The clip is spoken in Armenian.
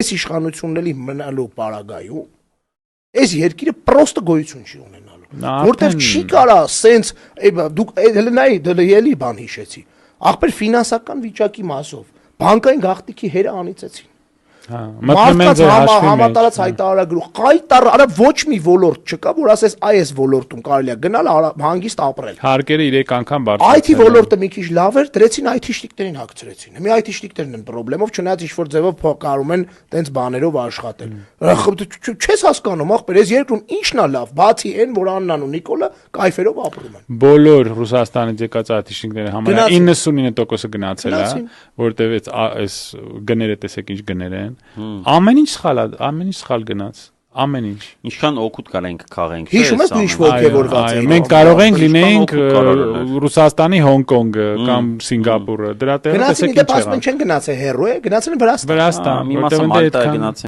այս իշխանությունն էլի մնալու պարագայում այս երկիրը պրոստը գոյություն չի ունենալու որտեղ չի կարա սենց դուք էլի բան հիշեցի ախպեր ֆինանսական վիճակի մասով բանկային գաղտնիքի հերը անիծեցին մարդկանց համատարած հայտարարագրող կայտար արա ոչ մի ոլորտ չկա որ ասես այս ոլորտում կարելի է գնալ հանգիստ ապրել հարկերը 3 անգամ բարձրացել IT ոլորտը մի քիչ լավ էր դրեցին IT-շտիկներին հագցրեցին մի IT-շտիկներն են խնդրեմով չնայած ինչ որ ձևով կարում են տենց բաներով աշխատել չես հասկանում ախպեր այս երկրում ինչն է լավ բացի այն որ Աննան ու Նիկոլը կայֆերով ապրում են բոլոր Ռուսաստանից եկած IT-շտիկները համարյա 99% գնացել է որտեվ այս գները տեսեք ինչ գներ են Ամեն ինչ սխալ գնաց ամեն ինչ ինչքան օգուտ կարենք քաղենք հիշում եք ինչ ոգևորված էին մենք կարող ենք լինենք Ռուսաստանի Հոնկոնգը կամ Սինգապուրը դրա տեղը տեսեք ինչ եղավ գնացին դե ասում չեն գնացել հերո է գնացել են Վրաստան որտեղ մի մասը Մալտա գնացել